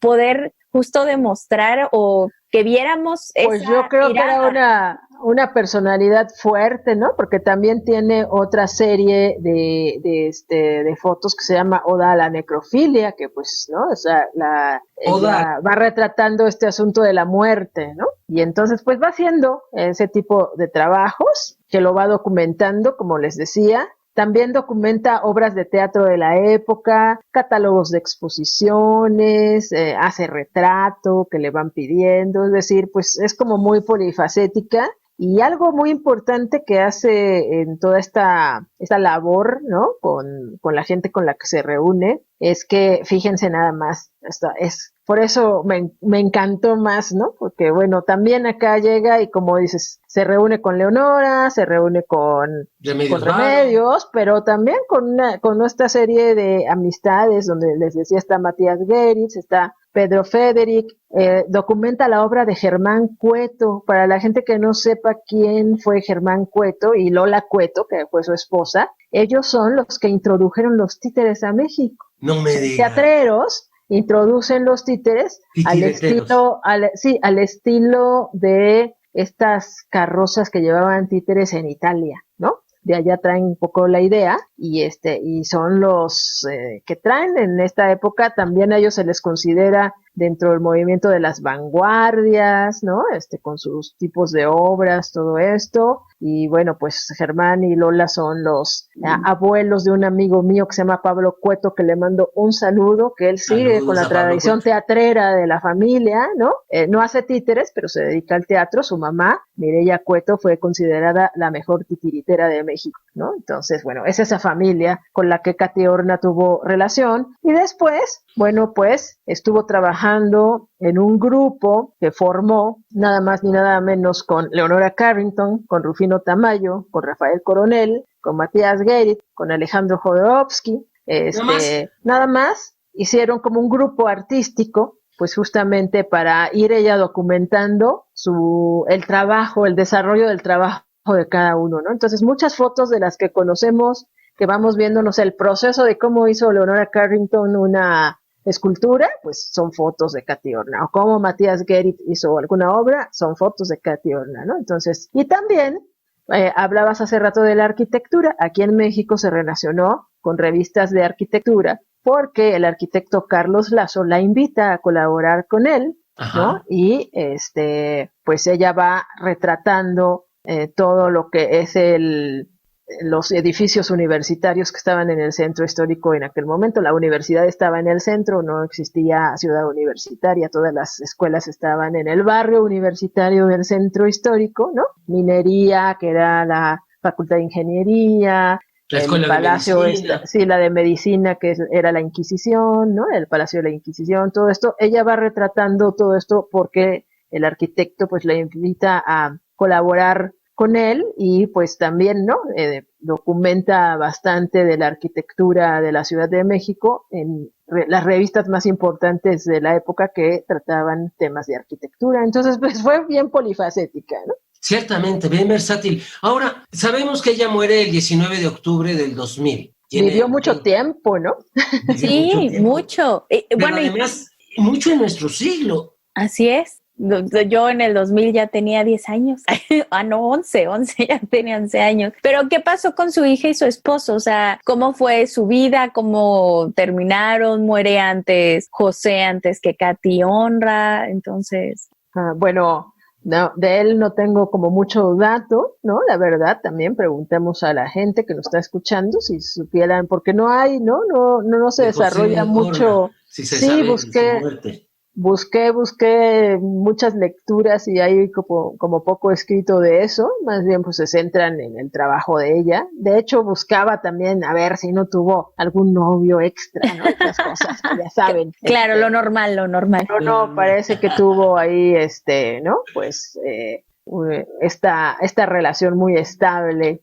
poder justo demostrar o que viéramos pues esa yo creo mirada. que era una personalidad fuerte, ¿no? Porque también tiene otra serie de fotos que se llama Oda a la necrofilia, que pues, ¿no? O sea, ella va retratando este asunto de la muerte, ¿no? Y entonces pues va haciendo ese tipo de trabajos que lo va documentando, como les decía. También documenta obras de teatro de la época, catálogos de exposiciones, hace retrato que le van pidiendo, es decir, pues es como muy polifacética. Y algo muy importante que hace en toda esta labor, ¿no? Con la gente con la que se reúne, es que, fíjense nada más, por eso me encantó más, ¿no? Porque, bueno, también acá llega y como dices, se reúne con Leonora, se reúne con Remedios, pero también con esta serie de amistades, donde les decía, está Matías Geritz, está Pedro Federic, documenta la obra de Germán Cueto. Para la gente que no sepa quién fue Germán Cueto y Lola Cueto, que fue su esposa, ellos son los que introdujeron los títeres a México. No me digas. Teatreros introducen los títeres al estilo de estas carrozas que llevaban títeres en Italia, ¿no? De allá traen un poco la idea y son los que traen en esta época. También a ellos se les considera dentro del movimiento de las vanguardias, ¿no? Con sus tipos de obras, todo esto. Y bueno, pues Germán y Lola son los abuelos de un amigo mío que se llama Pablo Cueto, que le mando un saludo, que él sigue con la tradición teatrera de la familia, ¿no? No hace títeres, pero se dedica al teatro. Su mamá, Mireya Cueto, fue considerada la mejor titiritera de México, ¿no? Entonces, bueno, es esa familia con la que Katy Horna tuvo relación. Y después, bueno, pues estuvo trabajando en un grupo que formó nada más ni nada menos con Leonora Carrington, con Rufino Tamayo, con Rafael Coronel, con Matías Geritz, con Alejandro Jodorowsky. Nada más hicieron como un grupo artístico, pues justamente para ir ella documentando el desarrollo del trabajo de cada uno, ¿no? Entonces, muchas fotos de las que conocemos, que vamos viendo, no sé, el proceso de cómo hizo Leonora Carrington una escultura, pues son fotos de Katy Horna, o cómo Matías Geritz hizo alguna obra, son fotos de Katy Horna, ¿no? Entonces, y también hablabas hace rato de la arquitectura. Aquí en México se relacionó con revistas de arquitectura porque el arquitecto Carlos Lazo la invita a colaborar con él, ¿no? Ajá. Y pues ella va retratando todo lo que es los edificios universitarios que estaban en el centro histórico en aquel momento. La universidad estaba en el centro, no existía ciudad universitaria, todas las escuelas estaban en el barrio universitario del centro histórico, ¿no? Minería, que era la Facultad de Ingeniería, el Palacio, la de Medicina, que era la Inquisición, ¿no? El Palacio de la Inquisición, todo esto. Ella va retratando todo esto porque el arquitecto pues la invita a colaborar con él y pues también, ¿no? Documenta bastante de la arquitectura de la Ciudad de México en las revistas más importantes de la época que trataban temas de arquitectura. Entonces, pues fue bien polifacética, ¿no? Ciertamente, bien versátil. Ahora, sabemos que ella muere el 19 de octubre del 2000. Vivió mucho tiempo, ¿no? Sí, mucho. Pero además, mucho en nuestro siglo. Así es. Yo en el 2000 ya tenía 10 años. No, 11 ya tenía 11 años. Pero ¿qué pasó con su hija y su esposo? O sea, ¿cómo fue su vida? ¿Cómo terminaron? ¿Muere José antes que Katy Horna? Entonces... bueno, no, de él no tengo como mucho dato, ¿no? La verdad, también preguntemos a la gente que nos está escuchando si supieran, porque no hay, ¿no? No se desarrolla mucho. Si se sabe busqué muchas lecturas y hay como poco escrito de eso, más bien pues se centran en el trabajo de ella. De hecho, buscaba también a ver si no tuvo algún novio extra, ¿no? Esas cosas, ya saben. Claro, lo normal. No, parece que tuvo ahí, ¿no? Pues esta relación muy estable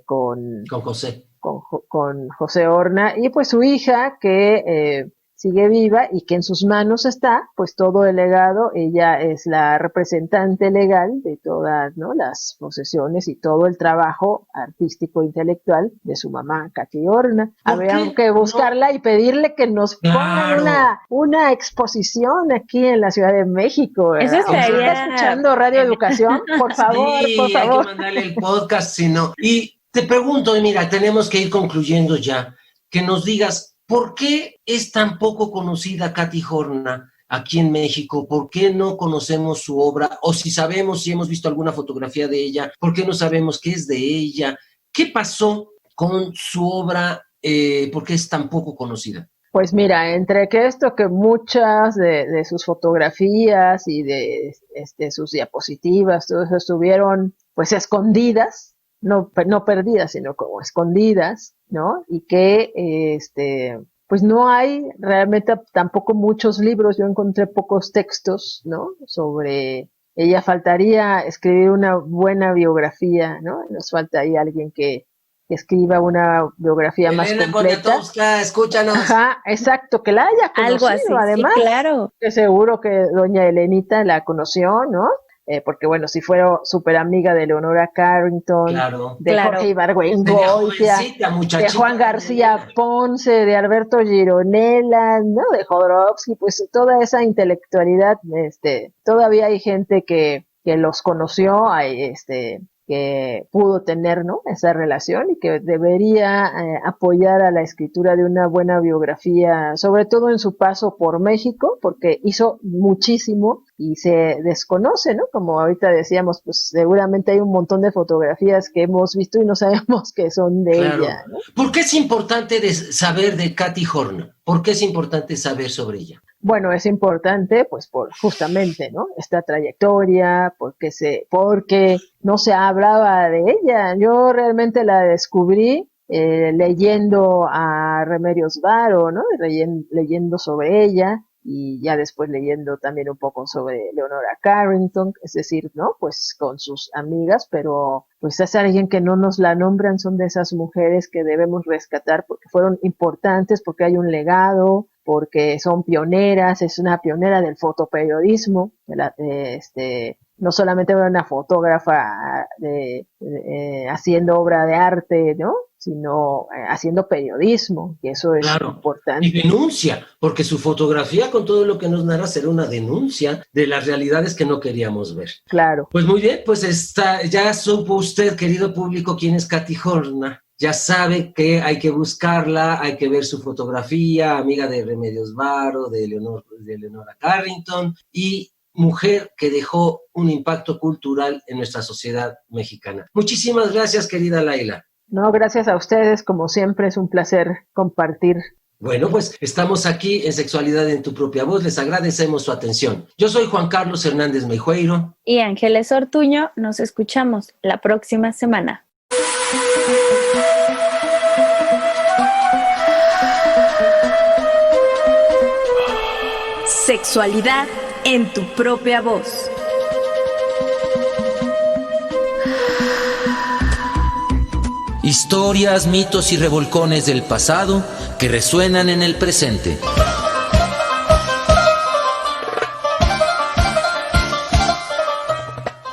con José Horna, y pues su hija que sigue viva y que en sus manos está pues todo el legado. Ella es la representante legal de todas, ¿no?, las posesiones y todo el trabajo artístico intelectual de su mamá, Katy Horna. Habría que buscarla y pedirle que nos pongan una exposición aquí en la Ciudad de México, ¿verdad? Eso estaría... ¿Está escuchando Radio Educación? Por favor, sí, por favor. hay que mandarle el podcast, si no. Y te pregunto, y mira, tenemos que ir concluyendo ya, que nos digas, ¿por qué es tan poco conocida Katy Horna aquí en México? ¿Por qué no conocemos su obra? O si sabemos, si hemos visto alguna fotografía de ella, ¿por qué no sabemos qué es de ella? ¿Qué pasó con su obra? ¿Por qué es tan poco conocida? Pues mira, entre que muchas de sus fotografías y de sus diapositivas, todo eso estuvieron pues escondidas, no perdidas, sino como escondidas, ¿no? Y que pues no hay realmente tampoco muchos libros. Yo encontré pocos textos, ¿no?, sobre ella. Faltaría escribir una buena biografía, ¿no? Nos falta ahí alguien que escriba una biografía más completa. Poniatowska, escúchanos. Ajá, exacto, que la haya conocido. Algo así, además, sí, claro. Que seguro que doña Elenita la conoció, ¿no? Porque bueno, si fuera súper amiga de Leonora Carrington, de Jorge Ibargüengoitia, de Juan García Ponce, de Alberto Gironella, ¿no?, de Jodorowsky, pues toda esa intelectualidad, todavía hay gente que los conoció, que pudo tener, ¿no?, esa relación, y que debería apoyar a la escritura de una buena biografía, sobre todo en su paso por México, porque hizo muchísimo y se desconoce, ¿no? Como ahorita decíamos, pues seguramente hay un montón de fotografías que hemos visto y no sabemos que son de ella, ¿no? ¿Por qué es importante saber de Katy Horna? ¿Por qué es importante saber sobre ella? Bueno, es importante, pues, por justamente, ¿no?, esta trayectoria, porque no se hablaba de ella. Yo realmente la descubrí leyendo a Remedios Varo, ¿no?, leyendo sobre ella, y ya después leyendo también un poco sobre Leonora Carrington, es decir, ¿no?, pues con sus amigas, pero pues es alguien que no nos la nombran. Son de esas mujeres que debemos rescatar porque fueron importantes, porque hay un legado, porque son pioneras. Es una pionera del fotoperiodismo, no solamente era una fotógrafa haciendo obra de arte, ¿no?, sino haciendo periodismo, y eso es importante. Y denuncia, porque su fotografía, con todo lo que nos narra, será una denuncia de las realidades que no queríamos ver. Claro. Pues muy bien, pues ya supo usted, querido público, quién es Katy Horna. Ya sabe que hay que buscarla, hay que ver su fotografía, amiga de Remedios Varo, de Leonora Carrington, y mujer que dejó un impacto cultural en nuestra sociedad mexicana. Muchísimas gracias, querida Laila. No, gracias a ustedes, como siempre es un placer compartir. Bueno, pues estamos aquí en Sexualidad en tu propia voz, les agradecemos su atención. Yo soy Juan Carlos Hernández Meijueiro. Y Ángeles Ortuño, nos escuchamos la próxima semana. Sexualidad en tu propia voz. Historias, mitos y revolcones del pasado que resuenan en el presente.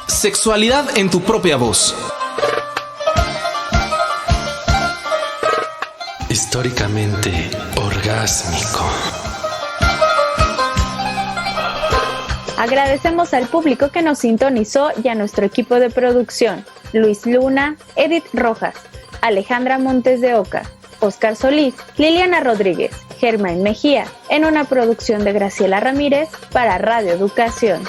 Sexualidad en tu propia voz. Históricamente orgásmico. Agradecemos al público que nos sintonizó y a nuestro equipo de producción: Luis Luna, Edith Rojas, Alejandra Montes de Oca, Oscar Solís, Liliana Rodríguez, Germán Mejía, en una producción de Graciela Ramírez para Radio Educación.